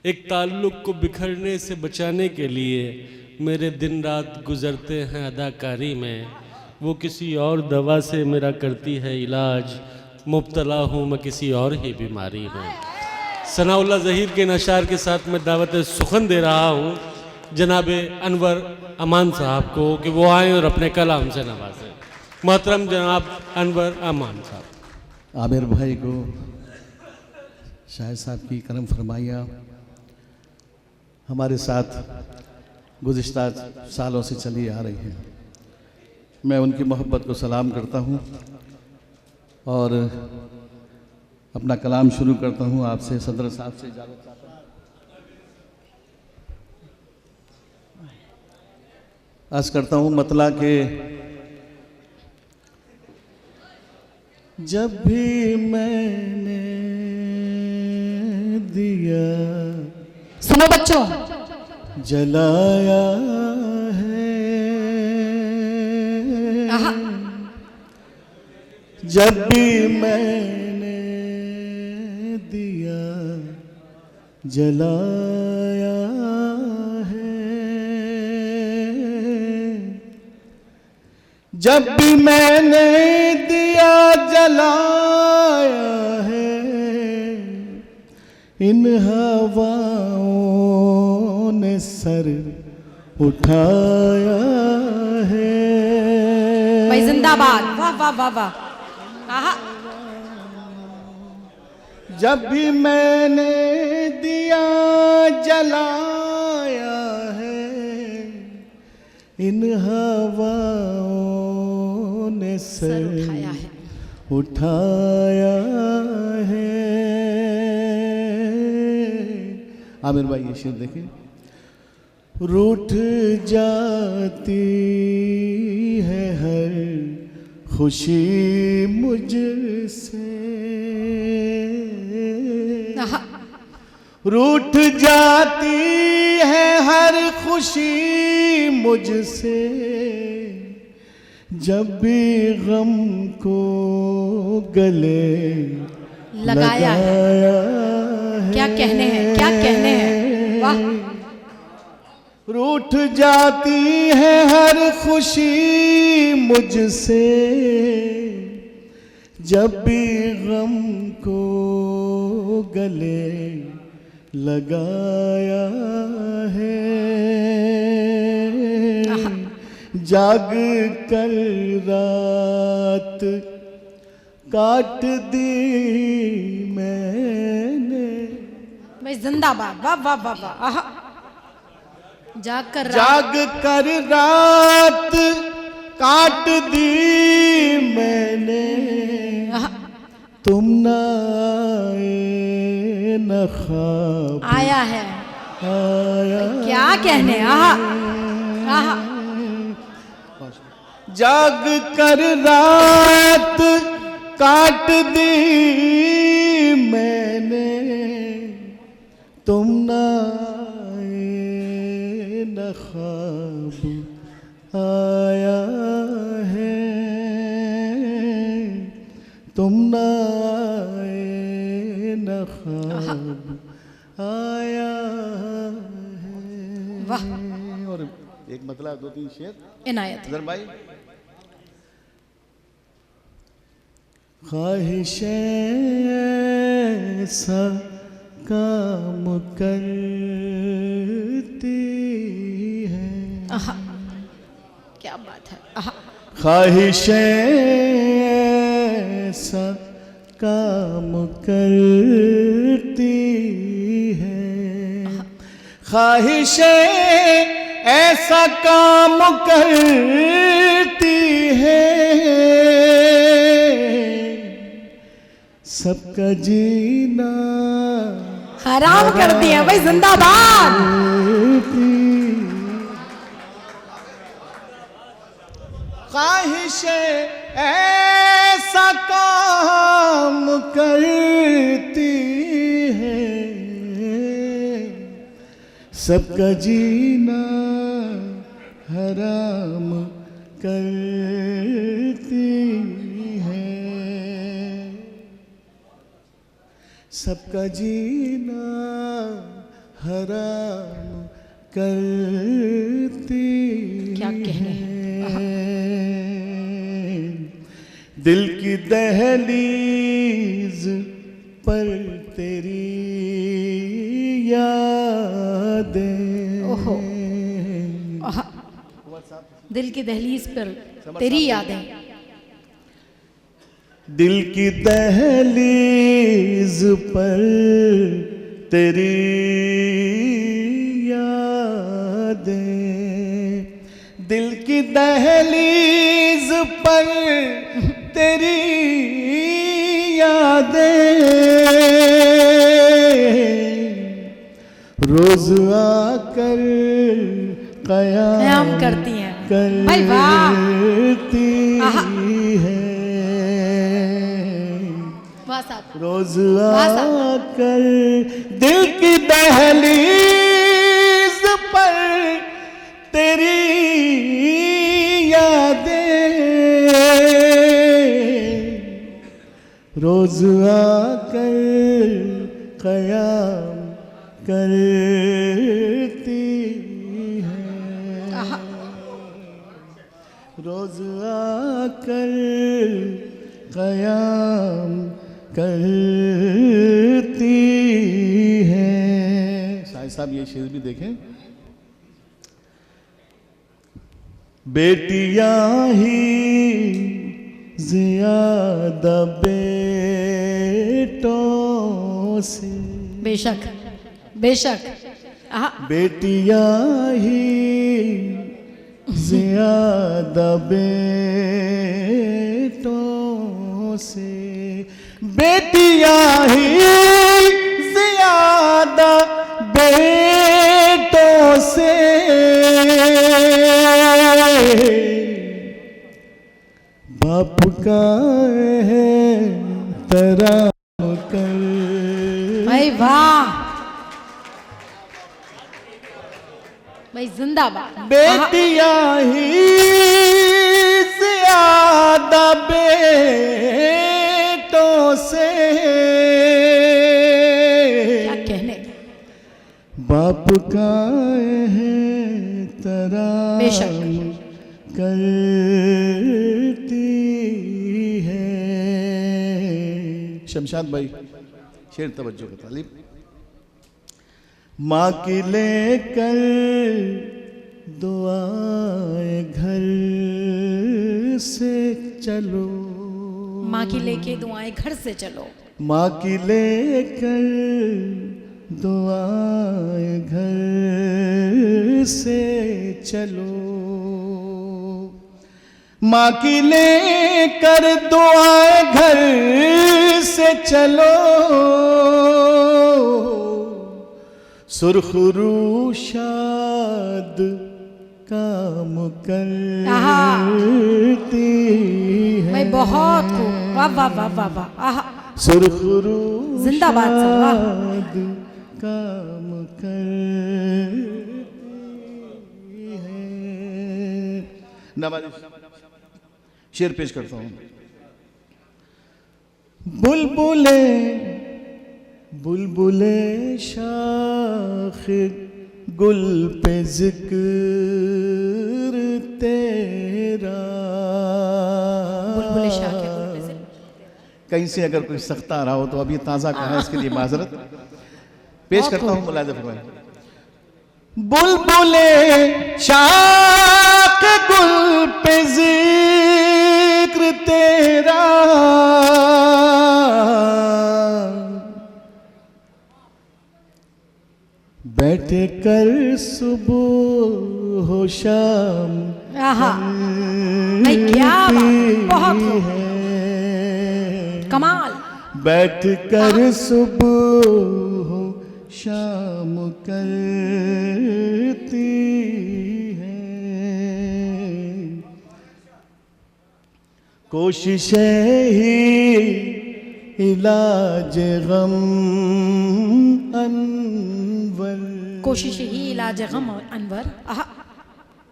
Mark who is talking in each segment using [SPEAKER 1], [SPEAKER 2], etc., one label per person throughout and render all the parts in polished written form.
[SPEAKER 1] एक ताल्लुक़ को बिखरने से बचाने के लिए मेरे दिन रात गुज़रते हैं अदाकारी में। वो किसी और दवा से मेरा करती है इलाज, मुब्तला हूँ मैं किसी और ही बीमारी में। सनाउल्लाह ज़हीर के नशार के साथ मैं दावत सुखन दे रहा हूँ जनाब अनवर अमान साहब को कि वो आएँ और अपने कलाम से नवाजें। मोहतरम जनाब अनवर अमान साहब।
[SPEAKER 2] आमिर भाई को शाहिद साहब की करम फरमाइयाँ हमारे साथ गुज़िश्ता सालों से चली आ रही हैं। मैं उनकी मोहब्बत को सलाम करता हूँ और अपना कलाम शुरू करता हूँ। आपसे सदर साहब से इजाज़त चाहता हूँ। अर्ज़ करता हूँ मतला के जब भी मैंने दिया
[SPEAKER 3] सुनो बच्चों,
[SPEAKER 2] जलाया है, जब भी मैंने दिया जलाया है, जब भी मैंने दिया जलाया है, इन हवाओं ने सर उठाया है।
[SPEAKER 3] भाई जिंदाबाद, वाह वाह वाह वाह। आहा,
[SPEAKER 2] जब भी मैंने दिया जलाया है, इन हवाओं ने सर
[SPEAKER 3] उठाया है।
[SPEAKER 2] उठाया है। आमिर भाई ये शेर देखें। रूठ जाती है हर खुशी मुझसे, रूठ जाती है हर खुशी मुझसे, जब भी गम को गले
[SPEAKER 3] लगाया है। क्या कहने हैं, क्या कहने हैं, वाह।
[SPEAKER 2] रूठ जाती है हर खुशी मुझसे, जब भी गम को गले लगाया है। जाग कर रात काट दी मैंने।
[SPEAKER 3] भाई जिंदाबाद, वाह वाह वाह वाह। आहा, जाग कर
[SPEAKER 2] रात काट दी मैंने, तुम न आए न ख्वाब
[SPEAKER 3] आया है।
[SPEAKER 2] आया।
[SPEAKER 3] क्या कहने, आहा आहा।
[SPEAKER 2] जाग कर रात काट दी मैंने, तुम न आए न ख्वाब आया है, तुम न आए न ख्वाब आया है।
[SPEAKER 3] वाह।
[SPEAKER 2] और एक मतलब 2-3 शेर
[SPEAKER 3] इनायत।
[SPEAKER 2] अजहर भाई। ख्वाहिशें ऐसा काम करती है।
[SPEAKER 3] आहा, क्या बात है। आहा,
[SPEAKER 2] ख्वाहिशें ऐसा काम करती है, ख्वाहिशें ऐसा काम करती है, सबका जीना
[SPEAKER 3] हराम कर दिया। भाई जिंदाबाद।
[SPEAKER 2] ख्वाहिशें ऐसा काम करती है, सबका जीना हराम करती है, सबका जीना हराम करती
[SPEAKER 3] क्या कहने
[SPEAKER 2] है। दिल की दहलीज पर तेरी यादें,
[SPEAKER 3] ओहो। आहा। दिल की दहलीज पर तेरी यादें,
[SPEAKER 2] दिल की दहलीज पर तेरी यादें, दिल की दहलीज पर तेरी यादें, रोज आकर
[SPEAKER 3] कयाम करती हैं। भाई वाह।
[SPEAKER 2] करती
[SPEAKER 3] आहा।
[SPEAKER 2] है।
[SPEAKER 3] वाह साहब।
[SPEAKER 2] रोज
[SPEAKER 3] वाह साहब।
[SPEAKER 2] आकर दिल की दहलीज पर तेरी यादें, रोज आकर कयाम करती है।
[SPEAKER 3] आहा।
[SPEAKER 2] रोज आकर कयाम करती है। शायद साहब ये शेर भी देखें। बेटियां ही ज्यादा बेटों से,
[SPEAKER 3] बेशक बेशक। आहा।
[SPEAKER 2] बेटियां ही ज्यादा बेटों से, बेटियां ही ज्यादा बेटों से, बाप का है तराम कर।
[SPEAKER 3] भाई वाह। भाई जिंदाबाद।
[SPEAKER 2] बेटियां ही ज्यादा बेटों से,
[SPEAKER 3] क्या कहने।
[SPEAKER 2] बाप का है
[SPEAKER 3] बेशक।
[SPEAKER 2] तराम करती है। शमशाद भाई शेर तवज्जो का तालिब। माँ की लेकर दुआएं घर से चलो,
[SPEAKER 3] माँ की लेके दुआएं घर से चलो,
[SPEAKER 2] माँ की लेकर दुआएं घर से चलो, माँ की लेकर दुआएं घर से चलो, सुरखरू शाद काम करती है।
[SPEAKER 3] भाई बहुत खूब। वाह वाह वाह वाह वाह। आहा।
[SPEAKER 2] सुरखरू
[SPEAKER 3] जिंदाबाद सर, वाह।
[SPEAKER 2] शाद काम करती है। नवाज़िश शेर पेश करता हूँ। बुलबुले बुलबुले शाख गुल पे जिक्र तेरा,
[SPEAKER 3] बुलबुल शाह के गुल पे जिक्र।
[SPEAKER 2] कहीं से अगर कोई सख्ता आ रहा हो तो अब ये ताज़ा कहा है, इसके लिए माजरत पेश करता हूँ। मुलाहिज़ा फरमाएं। बुलबुले शाख गुल पे जिक्र तेरा, बैठे कर सुबह हो शाम
[SPEAKER 3] आहा। भाई क्या बात, बहुत खूब।
[SPEAKER 2] है।
[SPEAKER 3] कमाल।
[SPEAKER 2] बैठ कर सुबह हो शाम करती है, कोशिशें ही इलाज गम अनवर,
[SPEAKER 3] कोशिश ही इलाज गम अनवर। आहा।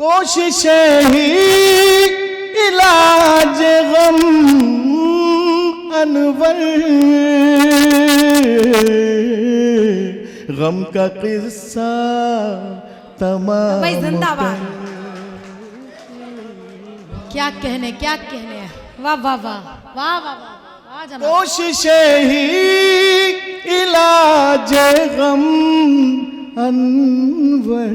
[SPEAKER 2] कोशिशें ही इलाज गम अनवर, गम का किस्सा तमाम
[SPEAKER 3] भाई जिंदाबाद। क्या कहने हैं। वाह वाह वाह वाह वाह वाह जनाब।
[SPEAKER 2] कोशिशें ही इलाज गम अनवर,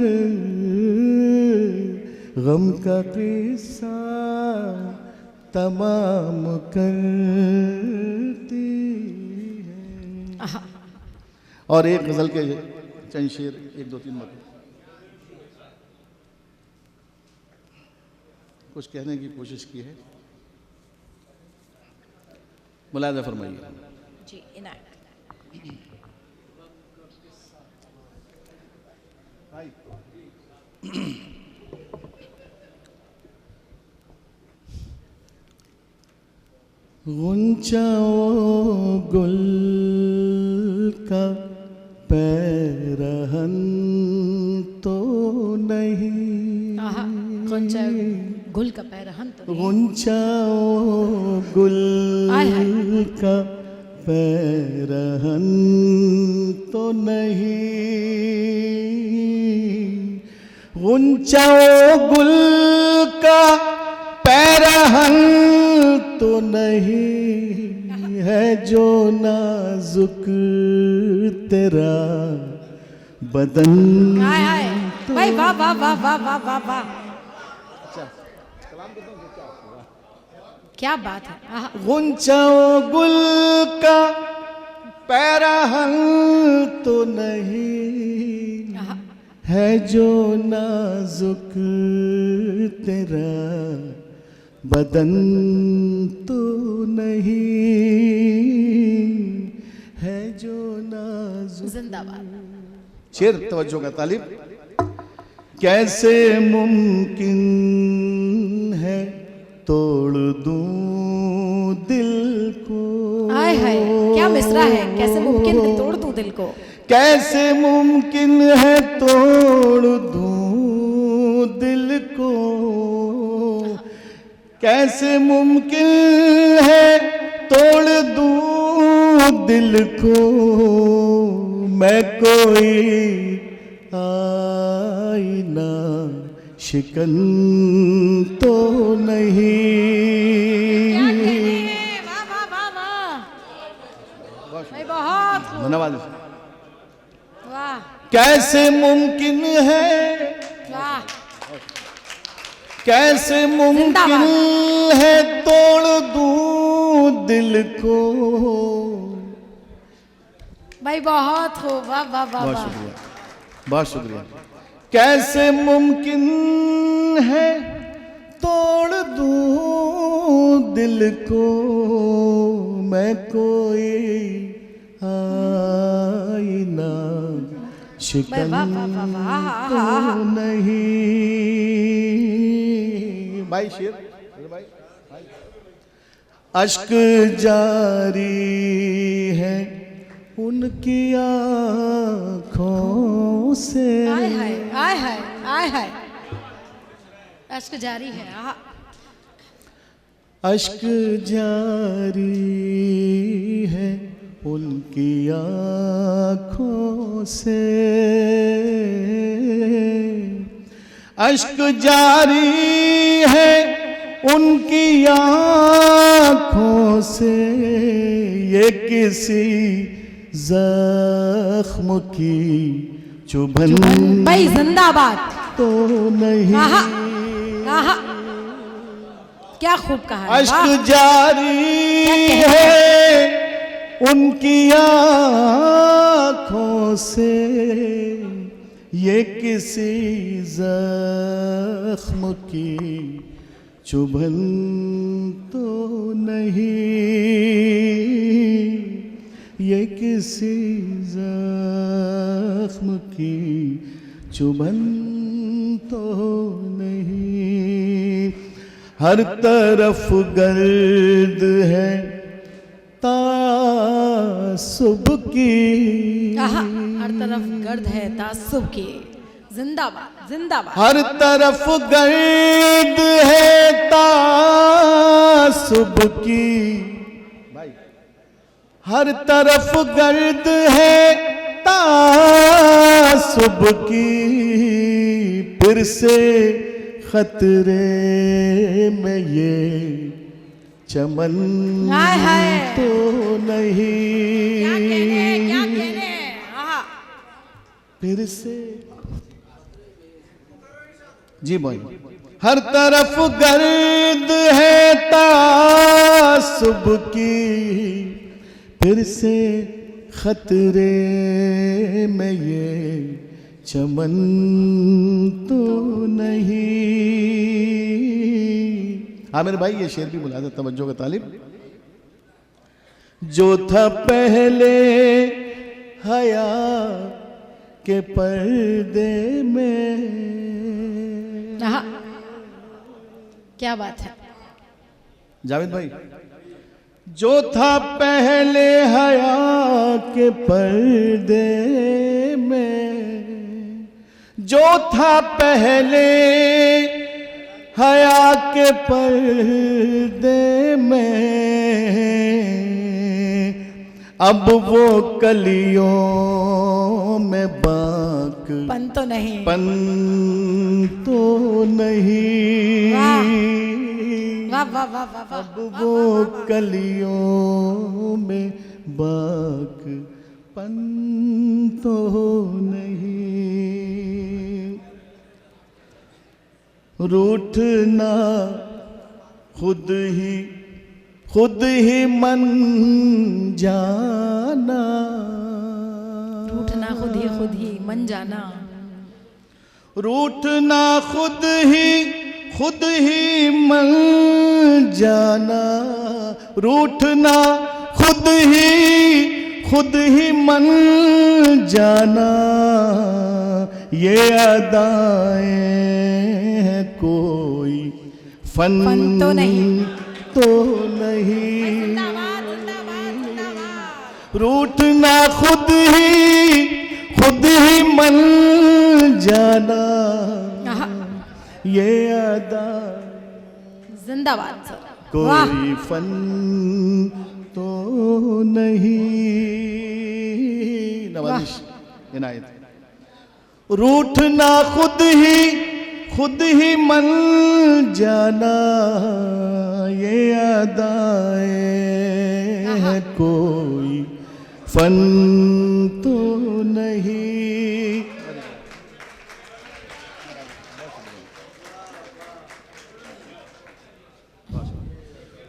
[SPEAKER 2] गम का किस्सा तमाम करती है। और एक गजल के चंद शेर, 1 2 3 मतलब कुछ कहने की कोशिश की है, मुलाहिजा फरमाइए।
[SPEAKER 3] जी इनायत।
[SPEAKER 2] गुंचाओ गुल का पैरहन तो नहीं,
[SPEAKER 3] कौन सा गुल का पैरहन तो नहीं।
[SPEAKER 2] गुंचाओ गुल
[SPEAKER 3] आय हाय।
[SPEAKER 2] का पैरहन तो नहीं, गुंचाओ गुल का पैरहन तो नहीं है जो नाजुक तेरा बदन।
[SPEAKER 3] हाय हाय भाई वाह वाह वाह वाह वाह वाह वाह। क्या बात है।
[SPEAKER 2] गुंचाओ गुल का पैरहन तो नहीं है जो नाजुक तेरा बदन तो नहीं है जो नाजुक।
[SPEAKER 3] जिंदाबाद।
[SPEAKER 2] शेर तवज्जो का तालिब। कैसे मुमकिन है तोड़ दूं दिल को।
[SPEAKER 3] हाय हाय क्या मिसरा है। कैसे मुमकिन है तोड़ दूं दिल को।
[SPEAKER 2] कैसे मुमकिन है तोड़ दूं दिल को। कैसे मुमकिन है तोड़ दूं दिल को। मैं कोई आईना शिकन तो नहीं।
[SPEAKER 3] वाह वाह वाह वाह भाई बहुत खूब।
[SPEAKER 2] धन्यवाद।
[SPEAKER 3] वाह
[SPEAKER 2] कैसे मुमकिन है,
[SPEAKER 3] वाह
[SPEAKER 2] कैसे मुमकिन है तोड़ दूं दिल को।
[SPEAKER 3] भाई बहुत खूब। वाह वाह वाह
[SPEAKER 2] बहुत
[SPEAKER 3] वाह।
[SPEAKER 2] शुक्रिया, बहुत शुक्रिया। कैसे मुमकिन है तोड़ दूं दिल को। मैं कोई आईना शिकन
[SPEAKER 3] वाह, वाह, वाह, वाह,
[SPEAKER 2] तो
[SPEAKER 3] वाह।
[SPEAKER 2] नहीं। भाई शेर भाई, अश्क जारी है उनकी आँखों से।
[SPEAKER 3] आय हाय आय हाय आय हाय। अश्क जारी है।
[SPEAKER 2] अश्क जारी है उनकी आँखों से। अश्क जारी है उनकी आँखों से। ये किसी जख्म की चुभन
[SPEAKER 3] भाई जिंदाबाद।
[SPEAKER 2] तो नहीं।
[SPEAKER 3] आहा आहा क्या खूब कहा है।
[SPEAKER 2] अश्क
[SPEAKER 3] वाह।
[SPEAKER 2] जारी है उनकी आँखों से। ये किसी जख्म की चुभन तो नहीं। ये किसी जख्म की चुभन तो नहीं। हर तरफ गर्द है तासुब की।
[SPEAKER 3] आहा, हर तरफ गर्द है तासुब की। जिंदाबाद जिंदाबाद।
[SPEAKER 2] हर तरफ गर्द है तासुब की। हर तरफ गर्द है तासुब की फिर से खतरे में ये चमन
[SPEAKER 3] हाय हाय।
[SPEAKER 2] तो नहीं।
[SPEAKER 3] क्या कहने हैं, क्या कहने हैं। आहा।
[SPEAKER 2] फिर से जी भाई, हर तरफ गर्द है तासुब की फिर से खतरे में ये चमन तो नहीं। हाँ मेरे भाई, ये शेर भी बुला दे, तवज्जो का तालिब। जो था पहले हया के पर्दे में।
[SPEAKER 3] आहा। क्या बात है।
[SPEAKER 2] जावेद भाई, जो था पहले हया के पर्दे में, जो था पहले हया के पर्दे में, अब वो कलियों में बाक
[SPEAKER 3] पन तो नहीं।
[SPEAKER 2] पन तो नहीं।
[SPEAKER 3] वाह वाह वाह वाह वाह।
[SPEAKER 2] अब वो कलियों में बाक पन तो नहीं। रूठना खुद ही मन जाना।
[SPEAKER 3] रूठना खुद ही मन जाना।
[SPEAKER 2] रूठना खुद ही मन जाना। रूठना खुद ही मन जाना। ये अदाएं हैं कोई फन
[SPEAKER 3] तो नहीं।
[SPEAKER 2] तो नहीं। रूठना खुद ही मन जाना।
[SPEAKER 3] आहा।
[SPEAKER 2] ये अदा
[SPEAKER 3] जिंदाबाद सर। वाह।
[SPEAKER 2] कोई फन तो नहीं। नवाजिश इनायत। रूठना खुद ही मन जाना। ये अदाएं है कोई फन तो नहीं।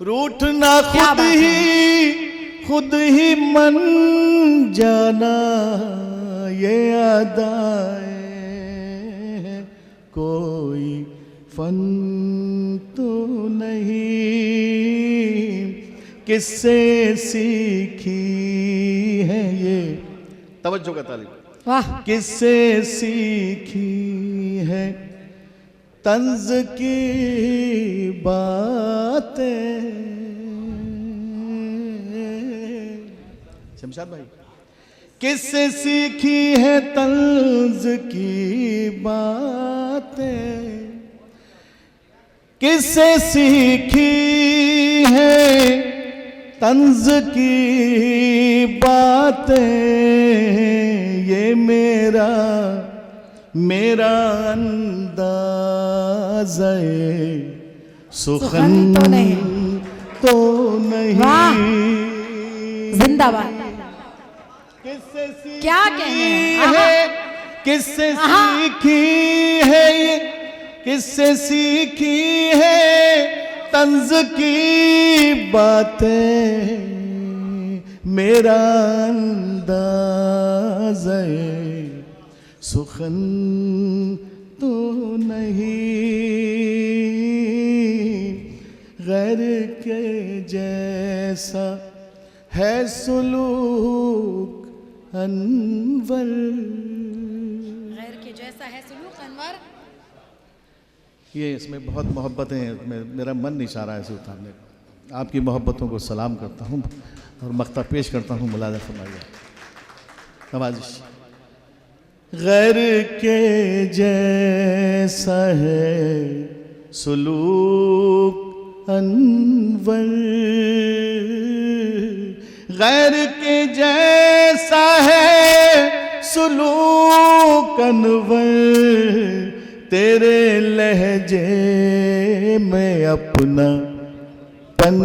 [SPEAKER 2] रूठना खुद ही मन जाना। ये अदाएं है कोई फन तो नहीं। किससे सीखी है ये, तवज्जो का तालिब।
[SPEAKER 3] वाह।
[SPEAKER 2] किससे सीखी है तंज की बातें। शमशाद भाई, किससे सीखी है तंज की बातें। किससे सीखी है तंज की बातें। ये मेरा अंदाज़ सुखन
[SPEAKER 3] तो नहीं।
[SPEAKER 2] तो नहीं।
[SPEAKER 3] वाह। जिंदाबाद।
[SPEAKER 2] किससे सीखी
[SPEAKER 3] क्या कहने हैं।
[SPEAKER 2] है, किससे सीखी है ये, किससे सीखी है तंज की बातें। मेरा अंदाज़ सुखन तो नहीं। गैर के जैसा है सुलूक अनवर।
[SPEAKER 3] गैर के जैसा है सुलूक अनवर।
[SPEAKER 2] ये इसमें बहुत मोहब्बतें हैं। मेरा मन नहीं चाह रहा है इसे उतारने को। आपकी मोहब्बतों को सलाम करता हूँ और मख्ता पेश करता हूँ। मुलाज़ा फरमाइए। नवाजिश। गैर के जैसा है सुलूक अनवर। गैर के जैसा है लूं कन्वर तेरे लहजे में अपना पन